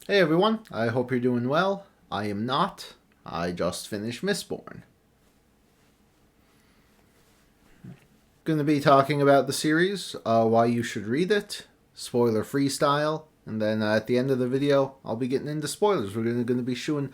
Hey everyone, I hope you're doing well. I am not. I just finished Mistborn. Going to be talking about the series, why you should read it, spoiler freestyle, and then at the end of the video, I'll be getting into spoilers. We're going to be shooing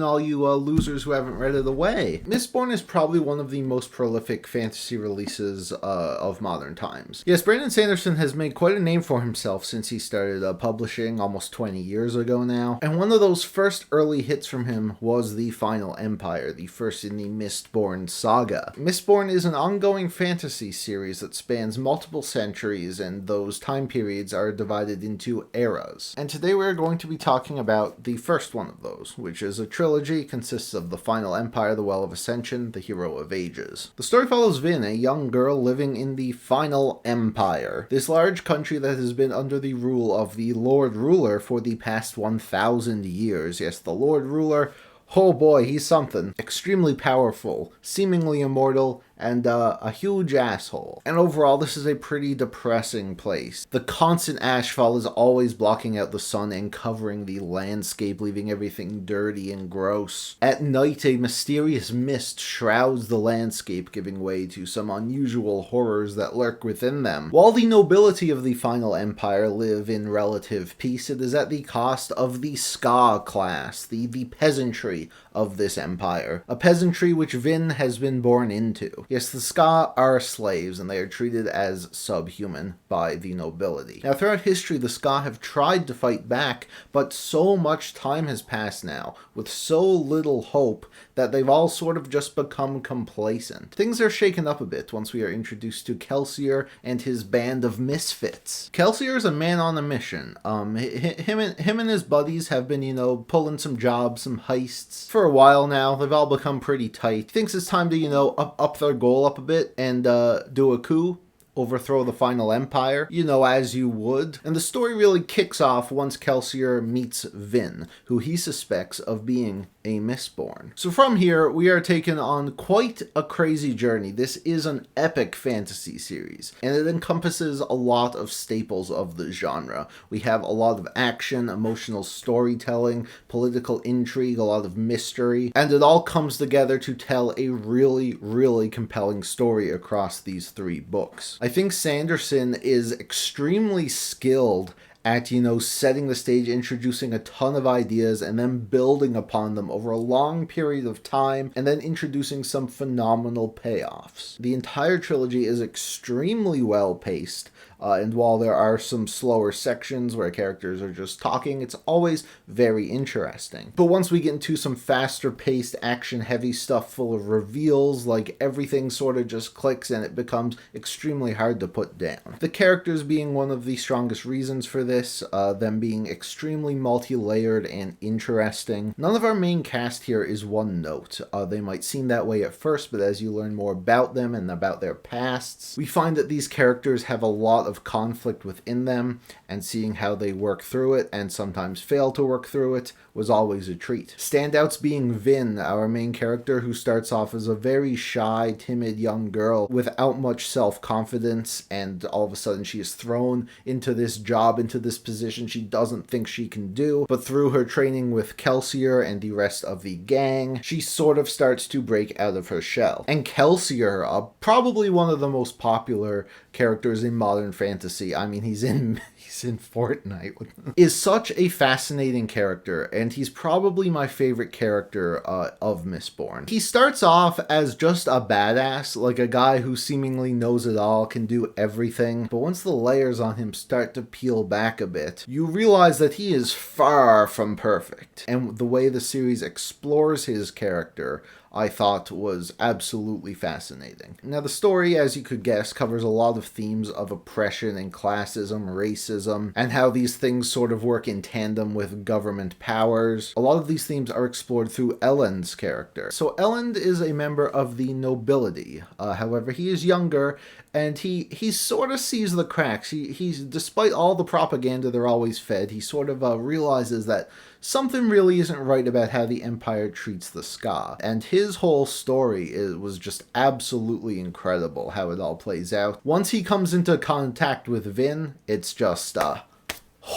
all you losers who haven't read it away. Mistborn is probably one of the most prolific fantasy releases of modern times. Yes, Brandon Sanderson has made quite a name for himself since he started publishing almost 20 years ago now. And one of those first early hits from him was The Final Empire, the first in the Mistborn saga. Mistborn is an ongoing fantasy series that spans multiple centuries, and those time periods are divided into eras. And today we're going to be talking about the first one of those, which is a trilogy, consists of The Final Empire, The Well of Ascension, The Hero of Ages. The story follows Vin, a young girl living in the Final Empire, this large country that has been under the rule of the Lord Ruler for the past 1,000 years. Yes, the Lord Ruler. Oh boy, he's something. Extremely powerful, seemingly immortal, and a huge asshole. And overall, this is a pretty depressing place. The constant ashfall is always blocking out the sun and covering the landscape, leaving everything dirty and gross. At night, a mysterious mist shrouds the landscape, giving way to some unusual horrors that lurk within them. While the nobility of the Final Empire live in relative peace, it is at the cost of the Ska class, the peasantry of this empire. A peasantry which Vin has been born into. Yes, the Ska are slaves, and they are treated as subhuman by the nobility. Now, throughout history, the Ska have tried to fight back, but so much time has passed now, with so little hope, that they've all sort of just become complacent. Things are shaken up a bit once we are introduced to Kelsier and his band of misfits. Kelsier is a man on a mission. Him and his buddies have been, pulling some jobs, some heists. For a while now, they've all become pretty tight. He thinks it's time to, up their goal up a bit and do a coup. Overthrow the Final Empire, as you would. And the story really kicks off once Kelsier meets Vin, who he suspects of being a Mistborn. So from here, we are taken on quite a crazy journey. This is an epic fantasy series, and it encompasses a lot of staples of the genre. We have a lot of action, emotional storytelling, political intrigue, a lot of mystery, and it all comes together to tell a really, really compelling story across these 3 books. I think Sanderson is extremely skilled at, setting the stage, introducing a ton of ideas, and then building upon them over a long period of time, and then introducing some phenomenal payoffs. The entire trilogy is extremely well paced, and while there are some slower sections where characters are just talking, it's always very interesting. But once we get into some faster paced, action heavy stuff full of reveals, everything sort of just clicks and it becomes extremely hard to put down. The characters being one of the strongest reasons for this, them being extremely multi-layered and interesting. None of our main cast here is one note. They might seem that way at first, but as you learn more about them and about their pasts, we find that these characters have a lot of conflict within them, and seeing how they work through it and sometimes fail to work through it was always a treat. Standouts being Vin, our main character, who starts off as a very shy, timid young girl without much self-confidence, and all of a sudden she is thrown into this job, into this position she doesn't think she can do, but through her training with Kelsier and the rest of the gang, she sort of starts to break out of her shell. And Kelsier, probably one of the most popular characters in modern fantasy, I mean, he's in Fortnite, is such a fascinating character, and he's probably my favorite character of Mistborn. He starts off as just a badass, like a guy who seemingly knows it all, can do everything, but once the layers on him start to peel back a bit, you realize that he is far from perfect. And the way the series explores his character, I thought was absolutely fascinating. Now, the story, as you could guess, covers a lot of themes of oppression and classism, racism, and how these things sort of work in tandem with government powers. A lot of these themes are explored through Elend's character. So Elend is a member of the nobility. However, he is younger, and he sort of sees the cracks. He's despite all the propaganda they're always fed, he sort of realizes that something really isn't right about how the Empire treats the Ska. And his whole story was just absolutely incredible how it all plays out. Once he comes into contact with Vin, it's just,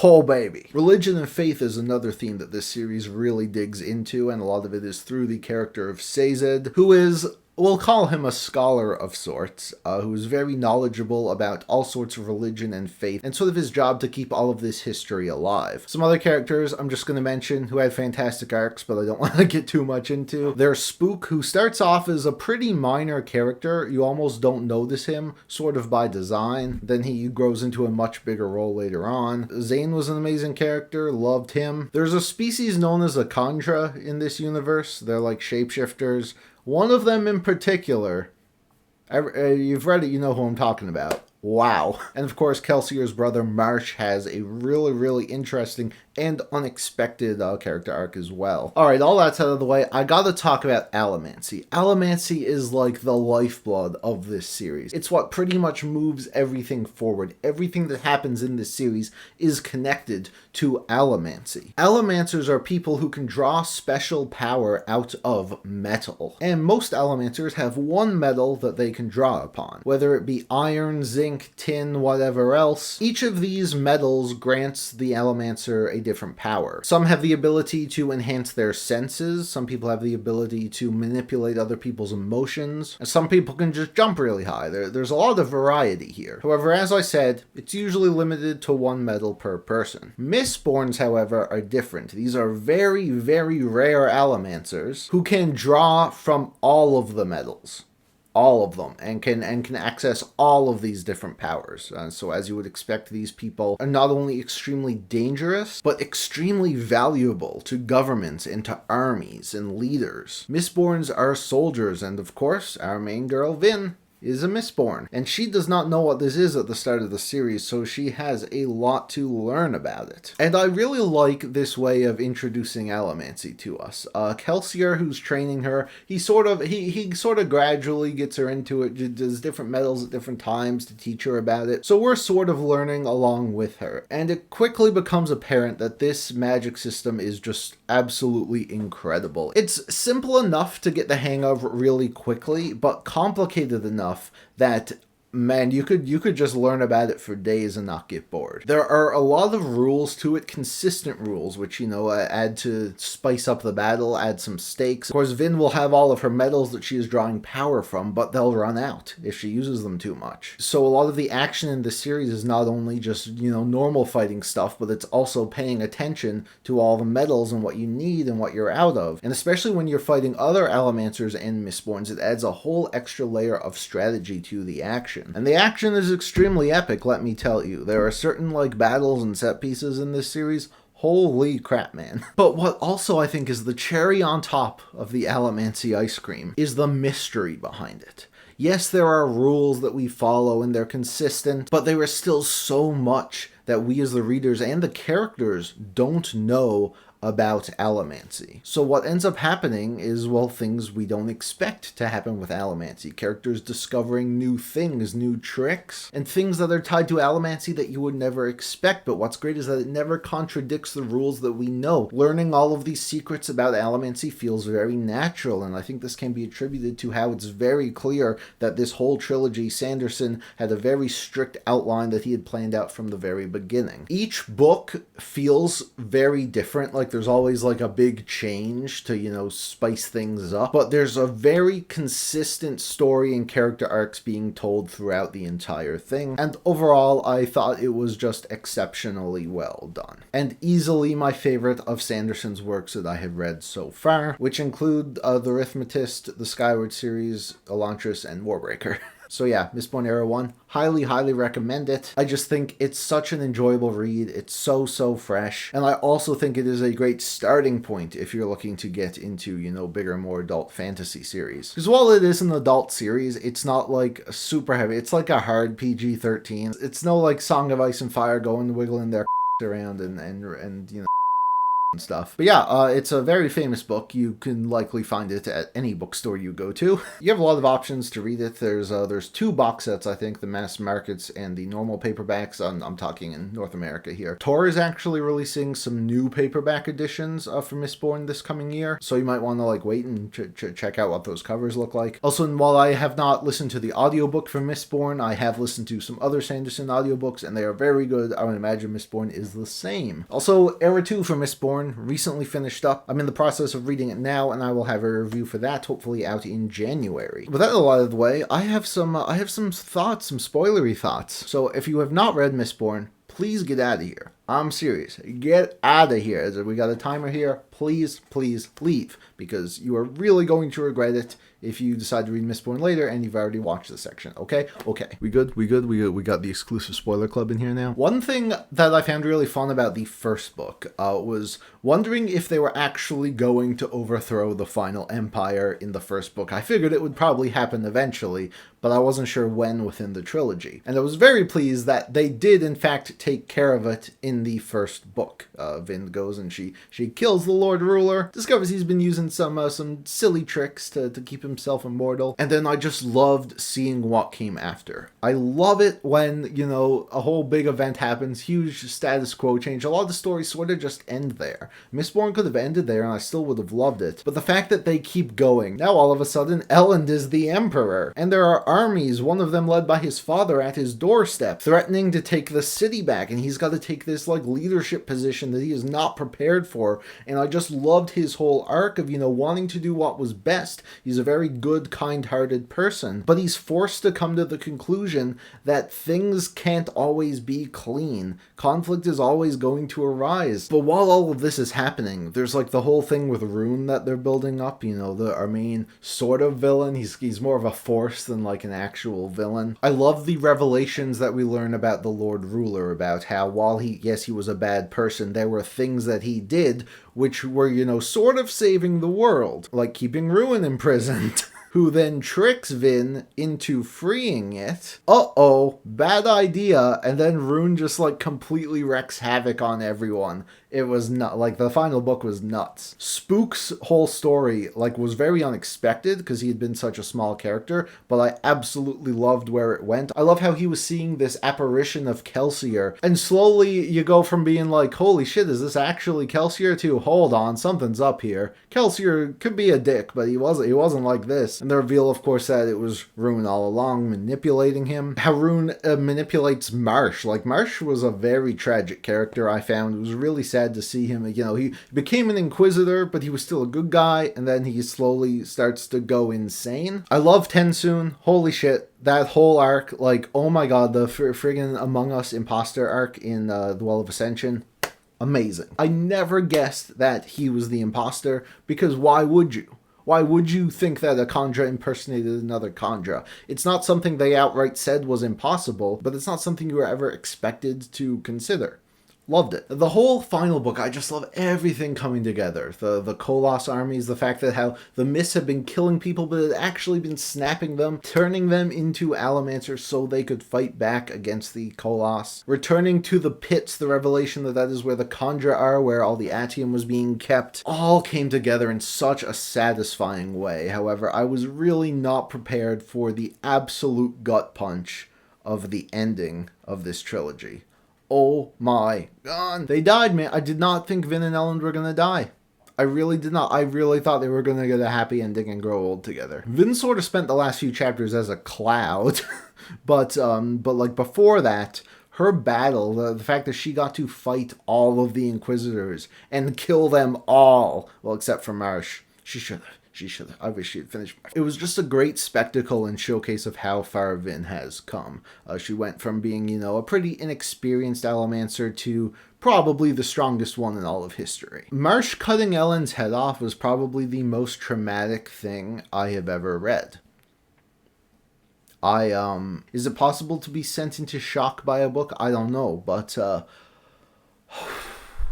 Oh, baby. Religion and faith is another theme that this series really digs into, and a lot of it is through the character of Sazed, who is, we'll call him a scholar of sorts, who is very knowledgeable about all sorts of religion and faith, and sort of his job to keep all of this history alive. Some other characters I'm just going to mention who had fantastic arcs, but I don't want to get too much into. There's Spook, who starts off as a pretty minor character. You almost don't notice him, sort of by design. Then he grows into a much bigger role later on. Zane was an amazing character, loved him. There's a species known as a Kandra in this universe. They're like shapeshifters. One of them in particular, you've read it, you know who I'm talking about. Wow. And of course, Kelsier's brother Marsh has a really, really interesting and unexpected character arc as well. Alright, all that's out of the way, I gotta talk about Allomancy. Allomancy is like the lifeblood of this series. It's what pretty much moves everything forward. Everything that happens in this series is connected to Allomancy. Allomancers are people who can draw special power out of metal. And most Allomancers have one metal that they can draw upon. Whether it be iron, zinc, tin, whatever else, each of these metals grants the Allomancer a different power. Some have the ability to enhance their senses, some people have the ability to manipulate other people's emotions, and some people can just jump really high. There's a lot of variety here. However, as I said, it's usually limited to one metal per person. Mistborns, however, are different. These are very, very rare Allomancers who can draw from all of the metals. All of them, and can access all of these different powers. So as you would expect, these people are not only extremely dangerous, but extremely valuable to governments and to armies and leaders. Mistborns are soldiers, and of course, our main girl, Vin, is a Mistborn. And she does not know what this is at the start of the series, so she has a lot to learn about it. And I really like this way of introducing Allomancy to us. Kelsier, who's training her, he sort of gradually gets her into it, does different metals at different times to teach her about it. So we're sort of learning along with her. And it quickly becomes apparent that this magic system is just absolutely incredible. It's simple enough to get the hang of really quickly, but complicated enough that, man, you could just learn about it for days and not get bored. There are a lot of rules to it, consistent rules, which, you know, add to spice up the battle, add some stakes. Of course, Vin will have all of her metals that she is drawing power from, but they'll run out if she uses them too much. So a lot of the action in the series is not only just, you know, normal fighting stuff, but it's also paying attention to all the metals and what you need and what you're out of. And especially when you're fighting other Allomancers and Mistborns, it adds a whole extra layer of strategy to the action. And the action is extremely epic, let me tell you. There are certain, like, battles and set pieces in this series. Holy crap, man. But what also I think is the cherry on top of the Allomancy ice cream is the mystery behind it. Yes, there are rules that we follow and they're consistent, but there is still so much that we as the readers and the characters don't know about Allomancy. So what ends up happening is, well, things we don't expect to happen with Allomancy. Characters discovering new things, new tricks, and things that are tied to Allomancy that you would never expect. But what's great is that it never contradicts the rules that we know. Learning all of these secrets about Allomancy feels very natural, and I think this can be attributed to how it's very clear that this whole trilogy, Sanderson had a very strict outline that he had planned out from the very beginning. Each book feels very different, like there's always like a big change to, you know, spice things up, but there's a very consistent story and character arcs being told throughout the entire thing, and overall I thought it was just exceptionally well done. And easily my favorite of Sanderson's works that I have read so far, which include The Arithmetist, the Skyward series, Elantris, and Warbreaker. So yeah, Mistborn Era 1, highly recommend it. I just think it's such an enjoyable read. It's so fresh. And I also think it is a great starting point if you're looking to get into, you know, bigger, more adult fantasy series. Because while it is an adult series, it's not like super heavy. It's like a hard PG-13. It's no like Song of Ice and Fire going wiggling their around and you know, and stuff. But yeah, it's a very famous book. You can likely find it at any bookstore you go to. You have a lot of options to read it. There's 2 box sets, I think, the mass markets and the normal paperbacks. I'm talking in North America here. Tor is actually releasing some new paperback editions for Mistborn this coming year, so you might want to like wait and check out what those covers look like. Also, while I have not listened to the audiobook for Mistborn, I have listened to some other Sanderson audiobooks, and they are very good. I would imagine Mistborn is the same. Also, Era 2 for Mistborn recently finished up. I'm in the process of reading it now, and I will have a review for that hopefully out in January. With that out of the way, I have some thoughts, some spoilery thoughts. So if you have not read Mistborn, please get out of here. I'm serious. Get out of here. We got a timer here. Please, please leave, because you are really going to regret it if you decide to read Mistborn later and you've already watched the section. Okay? Okay. We good? We got the exclusive spoiler club in here now. One thing that I found really fun about the first book was wondering if they were actually going to overthrow the final empire in the first book. I figured it would probably happen eventually, but I wasn't sure when within the trilogy. And I was very pleased that they did, in fact, take care of it in the first book. Vin goes and she kills the Lord Ruler, discovers he's been using some silly tricks to keep himself immortal, and then I just loved seeing what came after. I love it when, you know, a whole big event happens, huge status quo change. A lot of the stories sort of just end there. Mistborn could have ended there and I still would have loved it, but the fact that they keep going, now all of a sudden Elend is the emperor, and there are armies, one of them led by his father, at his doorstep, threatening to take the city back, and he's got to take this like leadership position that he is not prepared for. And I just loved his whole arc of, you know, wanting to do what was best. He's a very good, kind-hearted person, but he's forced to come to the conclusion that things can't always be clean. Conflict is always going to arise. But while all of this is happening, there's like the whole thing with Rune that they're building up, you know, our main sort of villain. He's more of a force than like an actual villain. I love the revelations that we learn about the Lord Ruler, about how while he was a bad person, there were things that he did which were, you know, sort of saving the world, like keeping Rune imprisoned. Who then tricks Vin into freeing it. Uh-oh, bad idea. And then Rune just like completely wreaks havoc on everyone. It was not like the final book was nuts. Spook's whole story like was very unexpected because he had been such a small character, but I absolutely loved where it went. I love how he was seeing this apparition of Kelsier, and slowly you go from being like, holy shit, is this actually Kelsier, to hold on, something's up here. Kelsier could be a dick, but he wasn't like this. And the reveal, of course, that it was Rune all along manipulating him. How Rune manipulates Marsh. Like, Marsh was a very tragic character, I found. It was really sad to see him. You know, he became an inquisitor, but he was still a good guy, and then he slowly starts to go insane. I love Tensoon. Holy shit. That whole arc, like, oh my god, the friggin' Among Us imposter arc in the Well of Ascension. Amazing. I never guessed that he was the imposter, because why would you? Why would you think that a Kandra impersonated another Kandra? It's not something they outright said was impossible, but it's not something you were ever expected to consider. Loved it. The whole final book, I just love everything coming together. The Koloss armies, the fact that how the Mists have been killing people, but had actually been snapping them, turning them into Allomancers so they could fight back against the Koloss. Returning to the pits, the revelation that is where the Kandra are, where all the Atium was being kept, all came together in such a satisfying way. However, I was really not prepared for the absolute gut punch of the ending of this trilogy. Oh my god. They died, man. I did not think Vin and Elend were gonna die. I really did not. I really thought they were gonna get a happy ending and grow old together. Vin sort of spent the last few chapters as a cloud, but like before that, her battle, the fact that she got to fight all of the Inquisitors and kill them all, well, except for Marsh. She should have. I wish she had finished. It was just a great spectacle and showcase of how far Vin has come. She went from being, you know, a pretty inexperienced Allomancer to probably the strongest one in all of history. Marsh cutting Elend's head off was probably the most traumatic thing I have ever read. Is it possible to be sent into shock by a book? I don't know, but,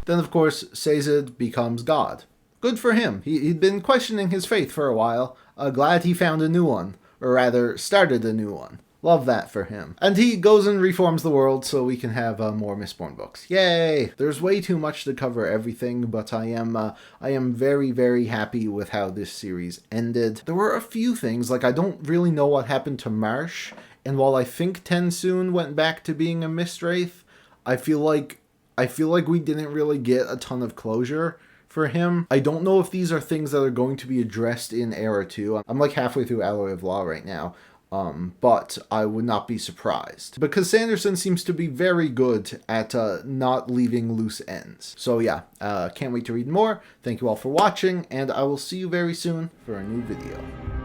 then of course, Sazed becomes God. Good for him. He'd been questioning his faith for a while. Glad he found a new one. Or rather, started a new one. Love that for him. And he goes and reforms the world so we can have more Mistborn books. Yay! There's way too much to cover everything, but I am very, very happy with how this series ended. There were a few things, like I don't really know what happened to Marsh, and while I think Tensoon went back to being a Mistwraith, I feel like we didn't really get a ton of closure for him. I don't know if these are things that are going to be addressed in Era 2. I'm like halfway through Alloy of Law right now. But I would not be surprised, because Sanderson seems to be very good at not leaving loose ends. So yeah, can't wait to read more. Thank you all for watching, and I will see you very soon for a new video.